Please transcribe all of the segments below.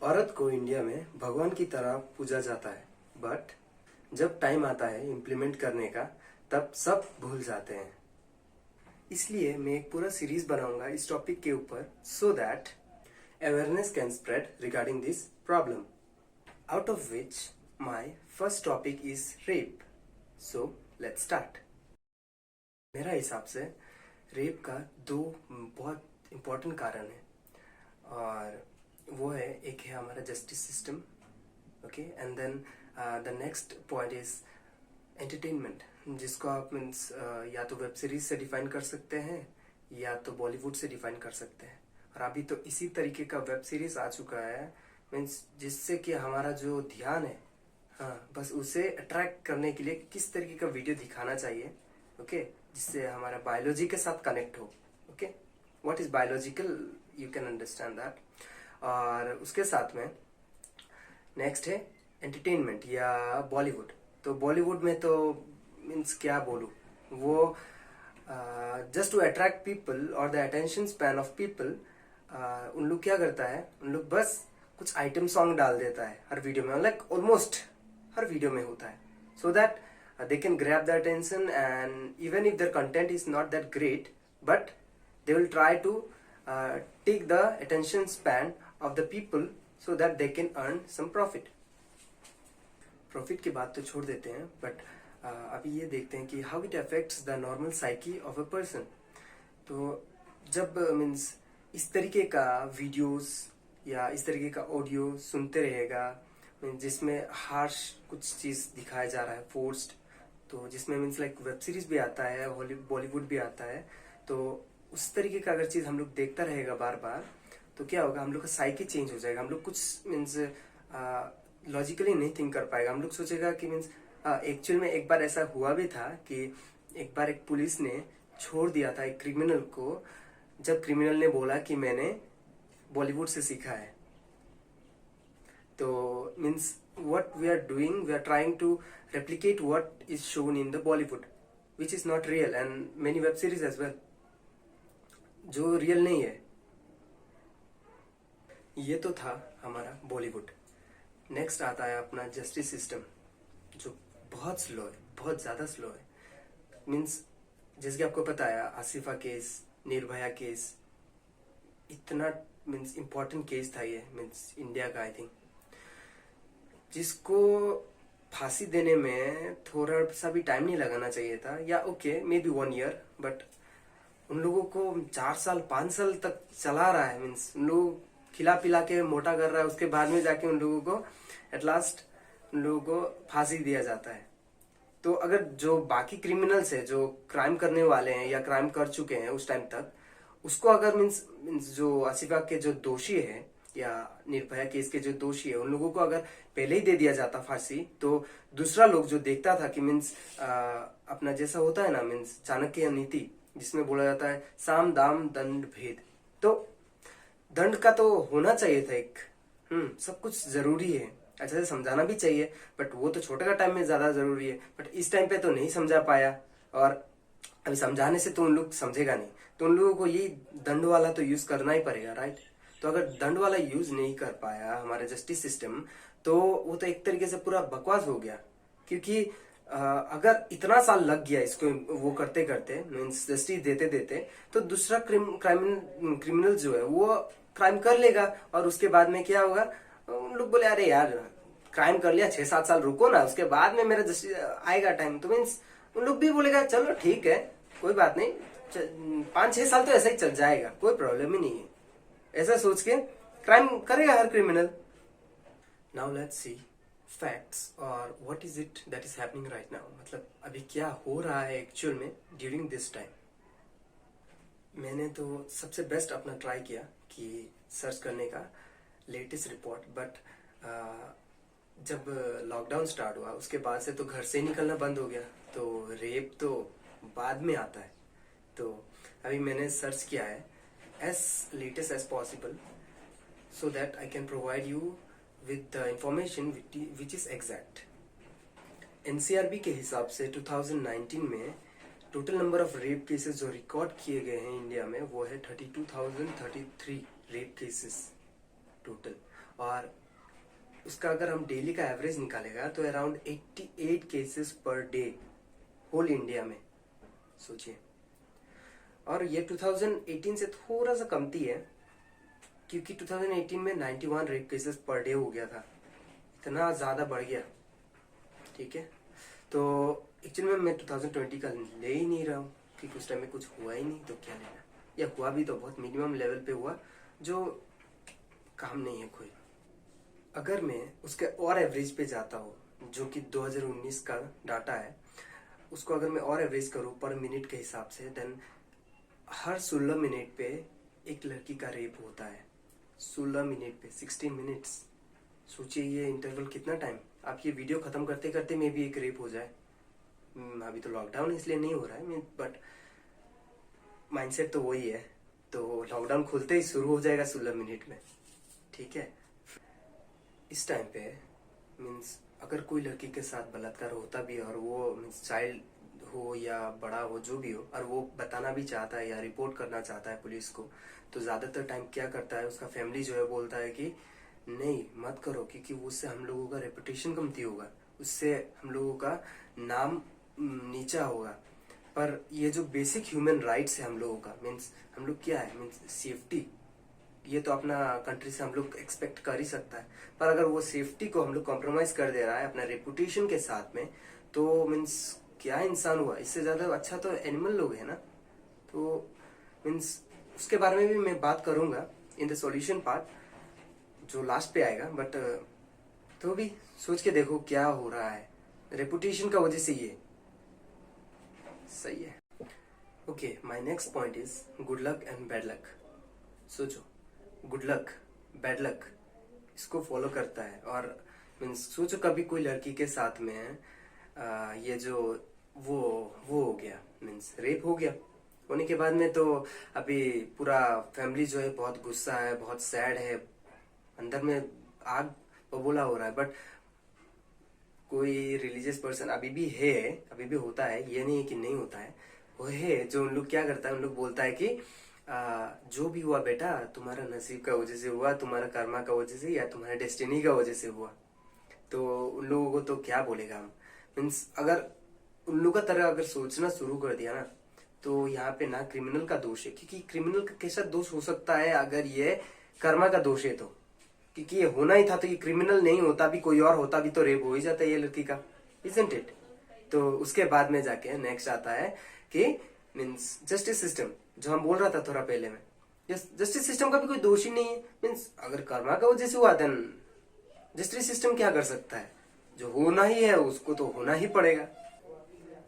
औरत को इंडिया में भगवान की तरह पूजा जाता है, बट जब टाइम आता है इम्प्लीमेंट करने का तब सब भूल जाते हैं। इसलिए मैं एक पूरा सीरीज बनाऊंगा इस टॉपिक के ऊपर, so that awareness can spread regarding this problem, out of which my first topic is rape. So let's start. मेरा हिसाब से रेप का दो बहुत इम्पोर्टेंट कारण है, और वो है, एक है हमारा justice system, okay, and then the next point is entertainment, जिसको आप मीन्स या तो वेब सीरीज से डिफाइन कर सकते हैं या तो बॉलीवुड से डिफाइन कर सकते हैं। और अभी तो इसी तरीके का वेब सीरीज आ चुका है मीन्स जिससे कि हमारा जो ध्यान है, हाँ, बस उसे अट्रैक्ट करने के लिए किस तरीके का वीडियो दिखाना चाहिए, ओके, जिससे हमारा बायोलॉजी के साथ कनेक्ट हो। Okay, what is biological, you can understand that. और उसके साथ में नेक्स्ट है एंटरटेनमेंट या बॉलीवुड। तो बॉलीवुड में तो मीन्स क्या बोलूं, वो जस्ट टू अट्रैक्ट पीपल और the attention span of people, उन लोग क्या करता है, उन लोग बस कुछ आइटम सॉन्ग डाल देता है हर वीडियो में, लाइक ऑलमोस्ट हर वीडियो में होता है, so that they can grab the attention, and even if their content is not that great, but they will try to take the attention span of the people so that they can earn some profit. Profit की बात तो छोड़ देते हैं, but अभी ये देखते हैं कि how it affects the normal psyche of a person. तो जब मीन्स इस तरीके का वीडियोस या इस तरीके का ऑडियो सुनते रहेगा, जिसमें हार्श कुछ चीज दिखाया जा रहा है, फोर्स्ड, तो जिसमें मीन्स लाइक वेब सीरीज भी आता है, बॉलीवुड भी आता है, तो उस तरीके का अगर चीज हम लोग देखता रहेगा बार बार, तो क्या होगा, हम लोग का साइकी चेंज हो जाएगा। हम लोग कुछ मीन्स लॉजिकली नहीं थिंक कर पाएगा। हम लोग सोचेगा कि मीन्स एक्चुअल में एक बार ऐसा हुआ भी था कि एक बार एक पुलिस ने छोड़ दिया था एक क्रिमिनल को, जब क्रिमिनल ने बोला कि मैंने बॉलीवुड से सीखा है। तो means what we are doing, we are trying to replicate what is shown in the Bollywood, which is not real, and many web series as well, जो रियल नहीं है। ये तो था हमारा बॉलीवुड। नेक्स्ट आता है अपना जस्टिस सिस्टम, जो बहुत स्लो है, बहुत ज्यादा स्लो है। मीन्स जैसे कि आपको पता है, आसिफा केस, निर्भया केस, इतना मीन्स इम्पोर्टेंट केस था ये, मीन्स इंडिया का, आई थिंक, जिसको फांसी देने में थोड़ा सा भी टाइम नहीं लगाना चाहिए था, या okay may be 1 year, but उन लोगों को 4 साल 5 साल तक चला रहा है। मीन्स उन लोग खिला पिला के मोटा कर रहा है, उसके बाद में जाके उन लोगों को एट लास्ट उन लोगों को फांसी दिया जाता है। तो अगर जो बाकी क्रिमिनल्स है, जो क्राइम करने वाले हैं या क्राइम कर चुके हैं उस टाइम तक, उसको अगर मीन्स जो आसिफा के जो दोषी है या निर्भया केस के जो दोषी है, उन लोगों को अगर पहले ही दे दिया जाता फांसी, तो दूसरा लोग जो देखता था कि मीन्स अपना जैसा होता है ना, मीन्स चाणक्य नीति, जिसमें बोला जाता है साम दाम दंड भेद, तो दंड का तो होना चाहिए था एक, सब कुछ जरूरी है, अच्छा से समझाना भी चाहिए, बट वो तो छोटे का टाइम में ज्यादा जरूरी है, बट इस टाइम पे तो नहीं समझा पाया, और अभी समझाने से तो उन लोग समझेगा नहीं, तो उन लोगों को यही दंड वाला तो यूज करना ही पड़ेगा, राइट। तो अगर दंड वाला यूज नहीं कर पाया हमारा जस्टिस सिस्टम, तो वो तो एक तरीके से पूरा बकवास हो गया। क्योंकि अगर इतना साल लग गया इसको वो करते करते, मीन्स जस्टिस देते देते, तो दूसरा क्रिमिनल जो है वो क्राइम कर लेगा, और उसके बाद में क्या होगा, उन लोग बोले अरे यार क्राइम कर लिया, 6-7 साल रुको ना, उसके बाद में मेरा जस्टिस आएगा टाइम, तो मीन्स उन लोग भी बोलेगा चलो ठीक है, कोई बात नहीं, 5-6 साल तो ऐसा ही चल जाएगा, कोई प्रॉब्लम ही नहीं है, ऐसा सोच के क्राइम करेगा हर criminal. Now let's see facts और what is it that is happening right now, मतलब अभी क्या हो रहा है एक्चुअल में ड्यूरिंग दिस टाइम। मैंने तो सबसे बेस्ट अपना ट्राई किया कि सर्च करने का लेटेस्ट रिपोर्ट, बट जब लॉकडाउन स्टार्ट हुआ उसके बाद से तो घर से निकलना बंद हो गया, तो रेप तो बाद में आता है। तो अभी मैंने सर्च किया है as latest as possible, so that I can provide you with the information which is exact. NCRB के हिसाब से 2019 में total number of rape cases जो रिकॉर्ड किए गए हैं इंडिया में, वो है 32,033 रेप केसेस टोटल, और उसका अगर हम डेली का एवरेज निकालेगा तो around 88 cases per day whole India में, सोचिए। और ये 2018 से थोड़ा सा कमती है, क्योंकि 2018 में 91 रेप केसेस पर डे हो गया था, इतना ज्यादा बढ़ गया। ठीक है, तो एक्चुअली में मैं 2020 का ले ही नहीं रहा हूँ, क्योंकि उस टाइम में कुछ हुआ ही नहीं, तो क्या लेना, या हुआ भी तो बहुत मिनिमम लेवल पे हुआ, जो काम नहीं है कोई। अगर मैं उसके और एवरेज पे जाता हूँ, जो कि 2019 का डाटा है, उसको अगर मैं और एवरेज करूँ पर मिनट के हिसाब से, देन हर 16 मिनट पे एक लड़की का रेप होता है। 16 मिनट पे 16 मिनट्स, सोचिए ये इंटरवल कितना टाइम। आप ये वीडियो खत्म करते करते में भी एक रेप हो जाए। अभी तो लॉकडाउन इसलिए नहीं हो रहा है, बट माइंडसेट तो वही है, तो लॉकडाउन खुलते ही शुरू हो जाएगा 16 मिनट में। ठीक है, इस टाइम पे मीन्स अगर कोई लड़की के साथ बलात्कार होता भी है, और वो मीन्स चाइल्ड हो या बड़ा हो, जो भी हो, और वो बताना भी चाहता है या रिपोर्ट करना चाहता है पुलिस को, तो ज्यादातर टाइम क्या करता है, उसका फैमिली जो है बोलता है कि नहीं मत करो, क्योंकि उससे हम लोगों का रेपुटेशन कमती होगा, उससे हम लोगों का नाम नीचा होगा। पर ये जो बेसिक ह्यूमन राइट्स है हम लोगों का, मीन्स हम लोग क्या है, मीन्स सेफ्टी, ये तो अपना कंट्री से हम लोग एक्सपेक्ट कर ही सकता है। पर अगर वो सेफ्टी को हम लोग कॉम्प्रोमाइज कर दे रहा है अपना रेपुटेशन के साथ में, तो मीन्स क्या इंसान हुआ, इससे ज्यादा अच्छा तो एनिमल लोग है ना। तो मीन्स उसके बारे में भी मैं बात करूंगा इन द सॉल्यूशन पार्ट, जो लास्ट पे आएगा। बट तो भी सोच के देखो क्या हो रहा है, रेपुटेशन का वजह से ये सही है। Okay, my next point is good luck and bad luck. सोचो, गुड लक बैड लक इसको फॉलो करता है। और मीन्स सोचो कभी कोई लड़की के साथ में ये जो वो हो गया, मीन्स रेप हो गया, होने के बाद में तो अभी पूरा फैमिली जो है बहुत गुस्सा है, बहुत सैड है, अंदर में आग बबूला हो रहा है। बट कोई रिलीजियस पर्सन अभी भी है, अभी भी होता है, ये नहीं है कि नहीं होता है, वो है जो उन लोग क्या करता है, उन लोग बोलता है कि जो भी हुआ बेटा तुम्हारा नसीब का वजह से हुआ, तुम्हारा कर्मा का वजह से, या तुम्हारे डेस्टिनी का वजह से हुआ। तो उन लोगों को तो क्या बोलेगा हम, मीन्स अगर उन लोगों का तरह अगर सोचना शुरू कर दिया ना, तो यहाँ पे ना क्रिमिनल का दोष है, क्योंकि क्रिमिनल का कैसा दोष हो सकता है अगर ये कर्मा का दोष है, तो क्योंकि ये होना ही था, तो ये क्रिमिनल नहीं होता भी कोई और होता भी तो रेप हो ही जाता है ये लड़की का, इजंट इट। तो उसके बाद में जाके नेक्स्ट आता है कि मीन्स जस्टिस सिस्टम, जो हम बोल रहा था थोड़ा पहले में, जस्टिस सिस्टम का भी कोई दोष ही नहीं है। मीन्स अगर कर्मा का वजह से हुआ, देन जस्टिस सिस्टम क्या कर सकता है, जो होना ही है उसको तो होना ही पड़ेगा।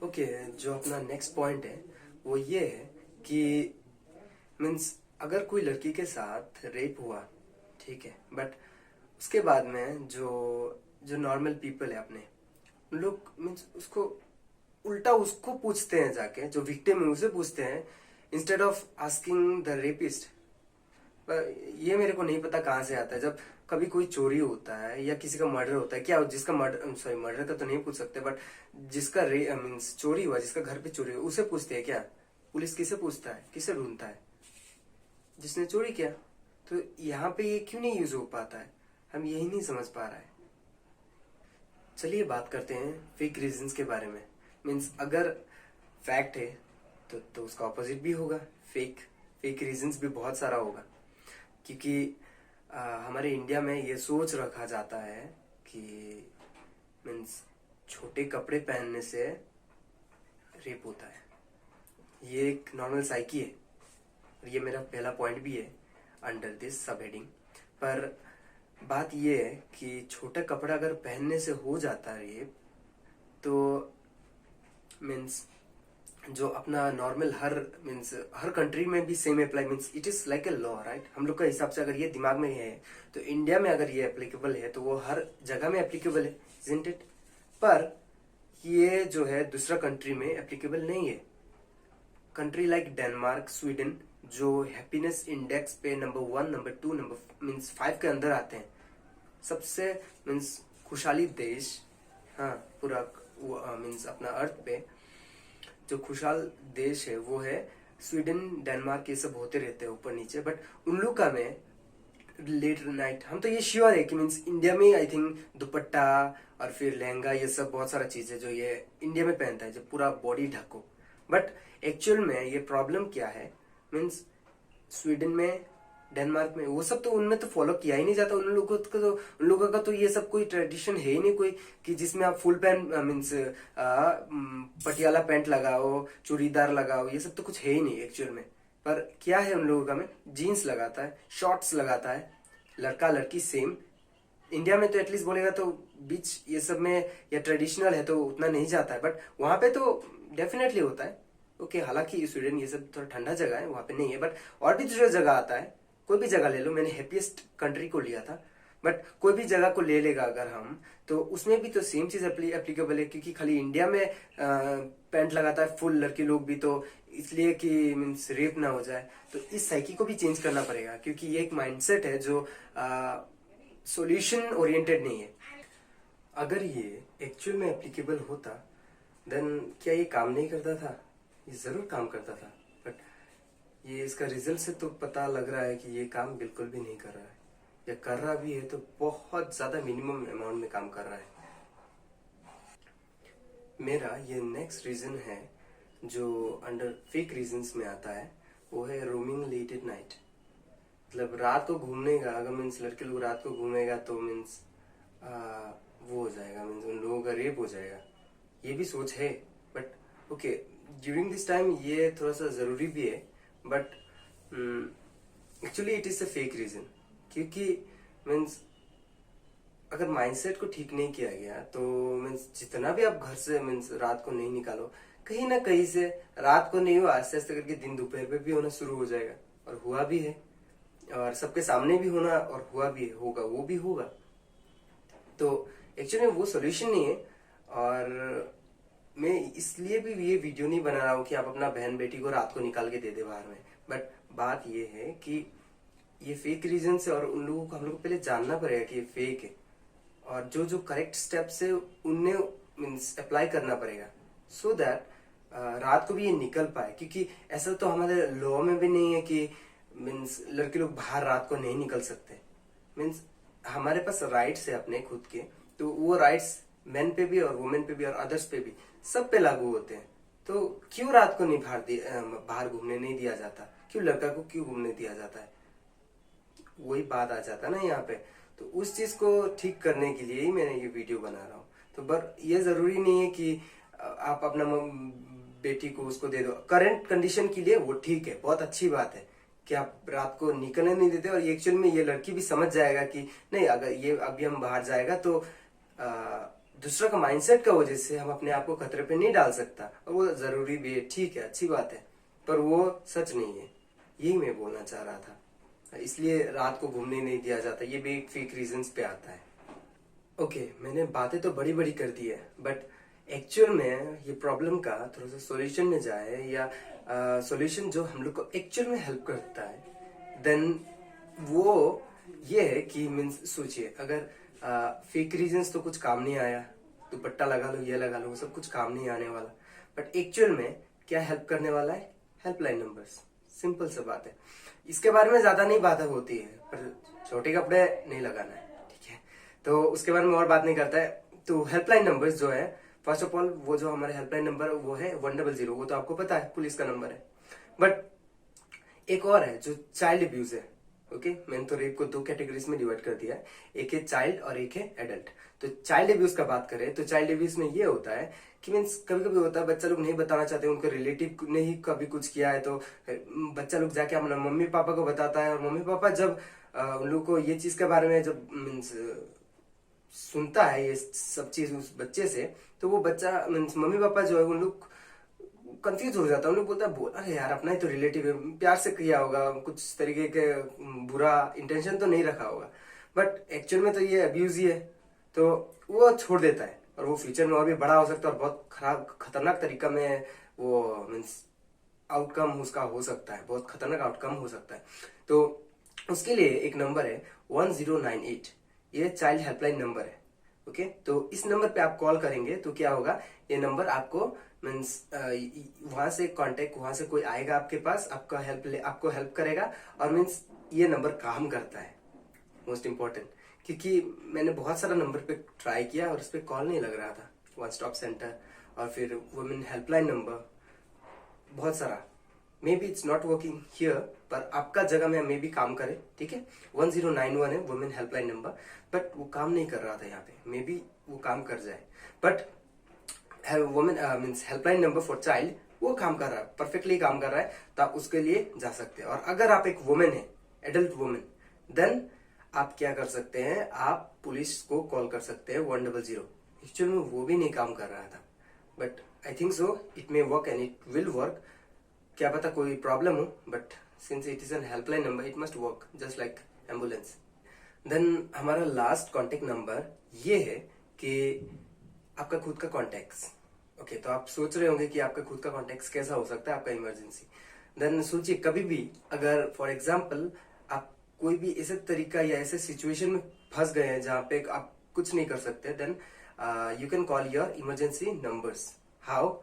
ओके, जो अपना नेक्स्ट पॉइंट है वो ये है कि मीन्स अगर कोई लड़की के साथ रेप हुआ, ठीक है, बट उसके बाद में जो नॉर्मल पीपल है अपने, उन लोग मीन्स उसको उल्टा उसको पूछते हैं, जाके जो विक्टिम है उसे पूछते हैं, instead of asking the rapist. ये मेरे को नहीं पता कहाँ से आता है। जब कभी कोई चोरी होता है या किसी का मर्डर होता है, क्या जिसका मर्डर, सॉरी मर्डर का तो नहीं पूछ सकते, बट जिसका मीन्स चोरी हुआ, जिसका घर पे चोरी हुआ, उसे पूछते हैं क्या? पुलिस किसे पूछता है, किसे ढूंढता है? जिसने चोरी किया। तो यहाँ पे ये क्यों नहीं यूज हो पाता है, हम यही नहीं समझ पा रहा है। चलिए बात करते हैं फेक रीजंस के बारे में। मीन्स अगर फैक्ट है तो उसका ऑपोजिट भी होगा, फेक रीजंस भी बहुत सारा होगा। क्योंकि हमारे इंडिया में ये सोच रखा जाता है कि मीन्स छोटे कपड़े पहनने से रेप होता है, ये एक नॉर्मल साइकी है। और ये मेरा पहला पॉइंट भी है अंडर दिस सब हेडिंग। पर बात ये है कि छोटा कपड़ा अगर पहनने से हो जाता है रेप, तो मीन्स जो अपना नॉर्मल हर कंट्री में भी same apply, means it is like a law, right. हम लोग का हिसाब से अगर ये दिमाग में है तो इंडिया में अगर ये एप्लीकेबल है तो वो हर जगह में एप्लीकेबल है, इजंट इट। पर ये जो है दूसरा कंट्री में एप्लीकेबल नहीं है। कंट्री लाइक डेनमार्क, स्वीडन, जो हैप्पीनेस इंडेक्स पे नंबर 1, नंबर 2, नंबर मीन्स 5 के अंदर आते हैं, सबसे मीन्स खुशहाली देश, हाँ पूरा मीन्स अपना अर्थ पे जो खुशहाल देश है वो है स्वीडन, डेनमार्क, ये सब होते रहते हैं ऊपर नीचे। बट उन लोग का में लेट नाइट, हम तो ये श्योर है कि मीन्स इंडिया में आई थिंक दुपट्टा और फिर लहंगा ये सब बहुत सारा चीज है जो ये इंडिया में पहनता है, जो पूरा बॉडी ढको। बट एक्चुअल में ये प्रॉब्लम क्या है, मीन्स स्वीडन में, डेनमार्क में, वो सब तो उनमें तो फॉलो किया ही नहीं जाता। उन लोगों का तो ये सब कोई ट्रेडिशन है ही नहीं कोई, कि जिसमें आप full pant means Patiala pant लगाओ, चूड़ीदार लगाओ, ये सब तो कुछ है ही नहीं एक्चुअल में। पर क्या है उन लोगों का में, जीन्स लगाता है, शॉर्ट्स लगाता है, लड़का लड़की सेम। इंडिया में तो एटलीस्ट बोलेगा तो बीच ये सब में या ट्रेडिशनल है तो उतना नहीं जाता है, बट वहां पे तो डेफिनेटली होता है। ओके, हालांकि स्वीडन ये सब थोड़ा ठंडा जगह है, वहां पे नहीं है, बट और भी दूसरा जगह आता है। कोई भी जगह ले लो, मैंने हैप्पीएस्ट कंट्री को लिया था, बट कोई भी जगह को ले लेगा अगर हम, तो उसमें भी तो सेम चीज एप्लीकेबल है, क्योंकि खाली इंडिया में पैंट लगाता है फुल लड़के लोग भी, तो इसलिए कि मीन्स रेप ना हो जाए। तो इस साइकी को भी चेंज करना पड़ेगा, क्योंकि ये एक माइंडसेट है जो सॉल्यूशन ओरिएंटेड नहीं है। अगर ये एक्चुअल में एप्लीकेबल होता देन क्या ये काम नहीं करता था? ये जरूर काम करता था, बट ये इसका रिजल्ट से तो पता लग रहा है कि ये काम बिल्कुल भी नहीं कर रहा है, या कर रहा भी है तो बहुत ज्यादा मिनिमम अमाउंट में काम कर रहा है। मेरा ये नेक्स्ट रीजन है जो अंडर फेक रीजंस में आता है, वो है रोमिंग लेट एट नाइट। मतलब रात को घूमने का, अगर मीन्स लड़के लोग रात को घूमेगा तो मीन्स वो हो जाएगा, मीन्स उन लोगों का रेप हो जाएगा, ये भी सोच है। But okay, during this time ये थोड़ा सा जरूरी भी है, but actually it is a fake reason. क्योंकि मीन्स अगर माइंडसेट को ठीक नहीं किया गया तो मीन्स जितना भी आप घर से मीन्स रात को नहीं निकालो, कहीं ना कहीं से रात को नहीं हुआ, आस्ते आस्ते करके दिन दोपहर पे भी होना शुरू हो जाएगा। और हुआ भी है, और सबके सामने भी होना, और हुआ भी है, होगा, वो भी होगा। तो एक्चुअली वो सॉल्यूशन नहीं है। और मैं इसलिए भी ये वीडियो नहीं बना रहा हूँ कि आप अपना बहन बेटी को रात को निकाल के दे दे बाहर में, बट बात ये है कि ये फेक रीजन से, और उन लोगों को हम लोग को पहले जानना पड़ेगा कि ये फेक है, और जो जो करेक्ट स्टेप्स है उन्हें मीन्स अप्लाई करना पड़ेगा, सो दैट रात को भी ये निकल पाए। क्योंकि ऐसा तो हमारे लॉ में भी नहीं है कि मीन्स लड़के लोग बाहर रात को नहीं निकल सकते। मीन्स हमारे पास राइट्स है अपने खुद के, तो वो राइट्स मेन पे भी और वुमेन पे भी और अदर्स पे भी, सब पे लागू होते हैं। तो क्यों रात को नहीं बाहर घूमने नहीं दिया जाता? क्यों लड़का को क्यों घूमने दिया जाता है? वही बात आ जाता है ना यहाँ पे। तो उस चीज को ठीक करने के लिए ही मैंने ये वीडियो बना रहा हूँ। तो पर ये जरूरी नहीं है कि आप अपना बेटी को उसको दे दो। करंट कंडीशन के लिए वो ठीक है, बहुत अच्छी बात है कि आप रात को निकलने नहीं देते। और एक्चुअल में ये लड़की भी समझ जाएगा कि नहीं, अगर ये अभी हम बाहर जाएगा तो दूसरा का माइंडसेट का वजह से हम अपने आप को खतरे पे नहीं डाल सकता। और वो जरूरी भी है, ठीक है, अच्छी बात है, पर वो सच नहीं है। यही मैं बोलना चाह रहा था। इसलिए रात को घूमने नहीं दिया जाता, ये भी एक फेक रीजंस पे आता है। ओके, मैंने बातें तो बड़ी बड़ी कर दी है, बट एक्चुअल में ये प्रॉब्लम का थोड़ा सा सॉल्यूशन में जाए, या सॉल्यूशन जो हम लोग को एक्चुअल में हेल्प करता है, देन वो ये है कि मीन्स सोचिए, अगर फेक रीजंस तो कुछ काम नहीं आया, दुपट्टा लगा लो, ये लगा लो, वो सब कुछ काम नहीं आने वाला। बट एक्चुअल में क्या हेल्प करने वाला है? Helpline numbers. सिंपल सा बात है, इसके बारे में ज्यादा नहीं बातें होती है, पर छोटे कपड़े नहीं लगाना है, ठीक है? तो उसके बारे में और बात नहीं करता है। तो हेल्पलाइन नंबर्स जो है, फर्स्ट ऑफ ऑल वो जो हमारे हेल्पलाइन नंबर वो है 100, वो तो आपको पता है, पुलिस का नंबर है। बट एक और है जो चाइल्ड अब्यूज है। ओके, मैंने तो रेप को 2 कैटेगरीज में डिवाइड कर दिया है, एक है चाइल्ड और एक है एडल्ट। तो चाइल्ड अब्यूज का बात करें तो चाइल्ड अब्यूज में ये होता है कि मीन्स कभी कभी होता है बच्चा लोग नहीं बताना चाहते, उनके रिलेटिव ने ही कभी कुछ किया है, तो बच्चा लोग जाके अपना मम्मी पापा को बताता है। और मम्मी पापा जब उन लोग को ये चीज के बारे में जब मीन्स सुनता है ये सब चीज उस बच्चे से, तो वो बच्चा मीन्स मम्मी पापा जो है उन लोग कंफ्यूज हो जाता है। उन लोग बोलता है, बोल अरे यार अपना ही तो रिलेटिव है, प्यार से किया होगा, कुछ तरीके के बुरा इंटेंशन तो नहीं रखा होगा। बट एक्चुअल में तो ये अब्यूज ही है, तो वो छोड़ देता है। और वो फ्यूचर में और भी बड़ा हो सकता है, और बहुत खराब खतरनाक तरीका में वो मीन्स आउटकम उसका हो सकता है, बहुत खतरनाक आउटकम हो सकता है। तो उसके लिए एक नंबर है 1098, ये चाइल्ड हेल्पलाइन नंबर है। ओके, तो इस नंबर पे आप कॉल करेंगे तो क्या होगा, ये नंबर आपको मीन्स वहां से कांटेक्ट, वहां से कोई आएगा आपके पास, आपको हेल्प करेगा। और मीन्स ये नंबर काम करता है, मोस्ट इम्पोर्टेंट, क्योंकि मैंने बहुत सारा नंबर पे ट्राई किया और उस पर कॉल नहीं लग रहा था। वन स्टॉप सेंटर और फिर वुमेन हेल्पलाइन नंबर, बहुत सारा। May be it's not working here, पर आपका जगह में मे बी काम करे, ठीक है। 1091 है वुमेन हेल्पलाइन नंबर, बट वो काम नहीं कर रहा था यहाँ पे। मे बी वो काम कर जाए, but women means helpline number for child वो काम कर रहा है, परफेक्टली काम कर रहा है, तो आप उसके लिए जा सकते हैं। और अगर आप एक वुमेन है, एडल्ट वुमेन, देन आप क्या कर सकते हैं, आप पुलिस को कॉल कर सकते हैं 100। एक्चुअल में वो भी नहीं काम कर रहा था, but I think so it may work and it will work. क्या पता कोई प्रॉब्लम हो, but since it is an helpline number it must work just like ambulance. Then हमारा लास्ट कॉन्टेक्ट नंबर ये है कि आपका खुद का कॉन्टेक्ट। ओके, तो आप सोच रहे होंगे कि आपका खुद का कॉन्टेक्ट कैसा हो सकता है आपका इमरजेंसी। देन सोचिए, कभी भी अगर फॉर एग्जाम्पल आप कोई भी ऐसे तरीका या ऐसे सिचुएशन में फंस गए हैं जहां पे आप कुछ नहीं कर सकते, then you can call your emergency numbers. How?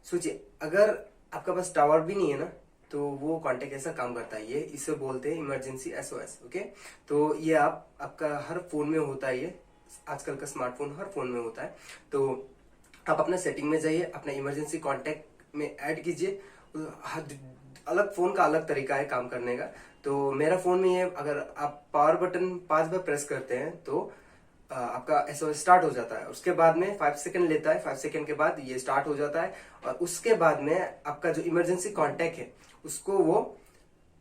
सोचिए, अगर आपका पास टावर भी नहीं है ना, तो वो कॉन्टेक्ट ऐसा काम करता है, ये इसे बोलते हैं इमरजेंसी SOS। ओके, तो ये आपका हर फोन में होता है, ये आजकल का स्मार्टफोन हर फोन में होता है। तो आप अपना सेटिंग में जाइए, अपना इमरजेंसी कॉन्टेक्ट में ऐड कीजिए। अलग फोन का अलग तरीका है काम करने का। तो मेरा फोन में ये, अगर आप पावर बटन 5 बार प्रेस करते हैं तो आपका SOS स्टार्ट हो जाता है। उसके बाद में 5 सेकंड लेता है, 5 सेकंड के बाद ये स्टार्ट हो जाता है, और उसके बाद में आपका जो इमरजेंसी कॉन्टेक्ट है उसको वो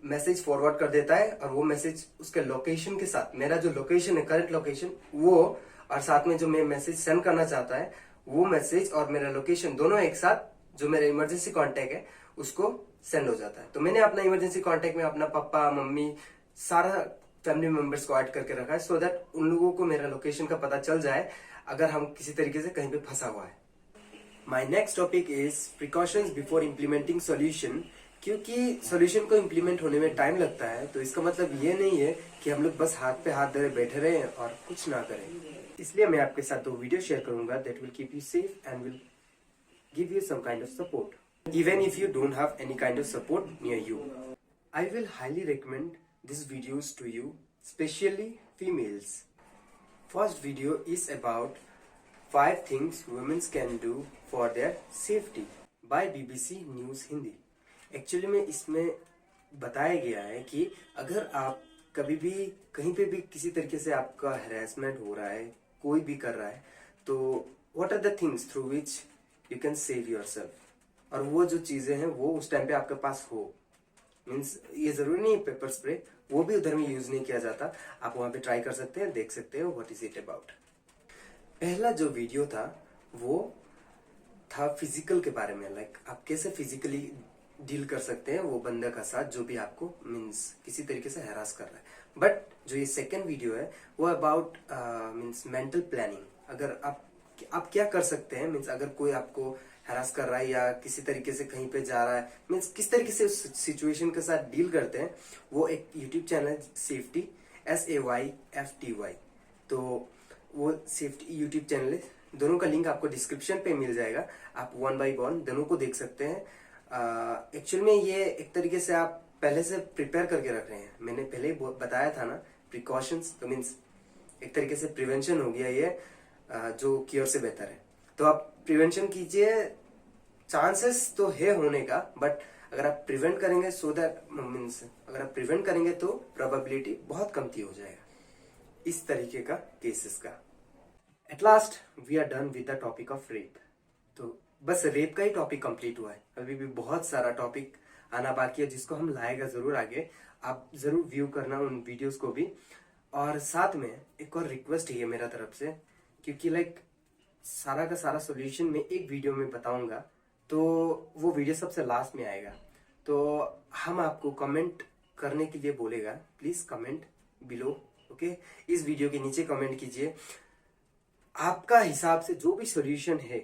मैसेज फॉरवर्ड कर देता है, और वो मैसेज उसके लोकेशन के साथ, मेरा जो लोकेशन है, करंट लोकेशन, वो और साथ में जो मैं मैसेज सेंड करना चाहता है वो मैसेज और मेरा लोकेशन दोनों एक साथ, जो मेरा इमरजेंसी कॉन्टेक्ट है उसको सेंड हो जाता है। तो मैंने अपना इमरजेंसी कॉन्टेक्ट में अपना पापा, मम्मी, सारा फैमिली मेंबर्स को ऐड करके रखा है, सो दैट उन लोगों को मेरा लोकेशन का पता चल जाए अगर हम किसी तरीके से कहीं पे फंसा हुआ है। My next topic is precautions before implementing solution. क्योंकि सोल्यूशन को इम्प्लीमेंट होने में टाइम लगता है, तो इसका मतलब ये नहीं है कि हम लोग बस हाथ पे हाथ धरे बैठे रहे और कुछ ना करें। इसलिए मैं आपके साथ 2 वीडियो शेयर करूंगा that will keep you safe and will give you some kind of support, even if you don't have any kind of support near you. I will highly recommend these videos to you, especially females. First video is about 5 things women can do for their safety by BBC News Hindi. Actually में इसमें बताया गया है कि अगर आप कभी भी कहीं पे भी किसी तरीके से आपका हरासमेंट हो रहा है, कोई भी कर रहा है, तो what are the things through which you can save yourself, और वो जो चीजें हैं वो उस टाइम पे आपके पास हो। मीन्स ये जरूरी नहीं है पेपर स्प्रे, वो भी उधर में यूज नहीं किया जाता, आप वहां पे ट्राई कर सकते हैं, देख सकते हो व्हाट इज इट अबाउट। पहला जो वीडियो था वो था फिजिकल के बारे में, लाइक आप कैसे फिजिकली डील कर सकते हैं वो बंदे का साथ जो भी आपको मीन्स किसी तरीके से हरास कर रहा है। बट जो ये सेकेंड वीडियो है वो अबाउट मीन्स मेंटल प्लानिंग। अगर आप क्या कर सकते हैं, मीन्स अगर कोई आपको हरास कर रहा है या किसी तरीके से कहीं पे जा रहा है, मीन्स किस तरीके से उस सिचुएशन के साथ डील करते हैं, वो एक यूट्यूब चैनल है सेफ्टी, SAYFTY। तो वो सेफ्टी यूट्यूब चैनल है, दोनों का लिंक आपको डिस्क्रिप्शन पे मिल जाएगा, आप 1 by 1 दोनों को देख सकते हैं। एक्चुअल में ये एक तरीके से आप पहले से प्रिपेयर करके रख रहे हैं, मैंने पहले ही बताया था ना, प्रिकॉशंस, तो मीन्स एक तरीके से प्रिवेंशन हो गया ये, जो क्योर से बेहतर है। तो आप प्रिवेंशन कीजिए, चांसेस तो है होने का, बट अगर आप प्रिवेंट करेंगे सो दैट मीन्स अगर आप प्रिवेंट करेंगे तो प्रोबेबिलिटी बहुत कमती हो जाएगा इस तरीके का केसेस का। At last we are done with the topic of rape. तो बस रेप का ही टॉपिक कंप्लीट हुआ है, अभी भी बहुत सारा टॉपिक आना बाकी है जिसको हम लाएगा जरूर आगे। आप जरूर व्यू करना उन वीडियोस को भी। और साथ में एक और रिक्वेस्ट है मेरा तरफ से, क्योंकि लाइक सारा का सारा सोल्यूशन मैं एक वीडियो में बताऊंगा, तो वो वीडियो सबसे लास्ट में आएगा। तो हम आपको कमेंट करने के लिए बोलेगा, प्लीज कमेंट बिलो। ओके, इस वीडियो के नीचे कमेंट कीजिए आपका हिसाब से जो भी सोल्यूशन है।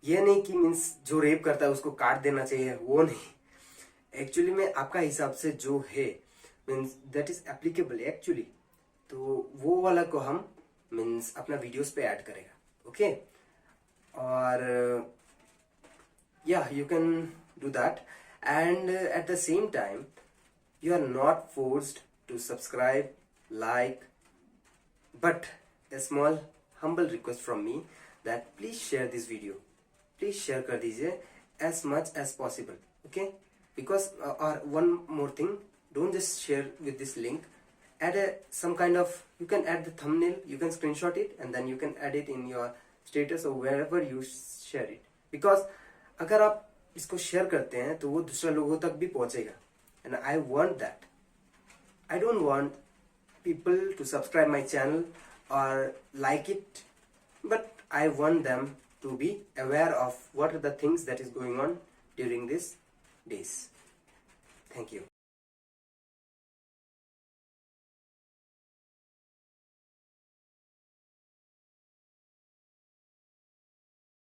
ये नहीं कि मीन्स जो रेप करता है उसको काट देना चाहिए, वो नहीं। एक्चुअली में आपका हिसाब से जो है means that is applicable actually, तो वो वाला को हम मीन्स अपना वीडियोस पे ऐड करेगा। ओके, और या you can do that, and at the same time you are not forced to subscribe, like, but a small humble request from me that please share this video. Please share कर दीजिए as much as possible, okay? Because or one more thing, don't just share with this link. Add some kind of, you can add the thumbnail, you can screenshot it, and then you can add it in your status or wherever you share it. Because अगर आप इसको share करते हैं तो वो दूसरे लोगों तक भी पहुंचेगा, and I want that. I don't want people to subscribe my channel or like it, but I want them to be aware of what are the things that is going on during these days. Thank you.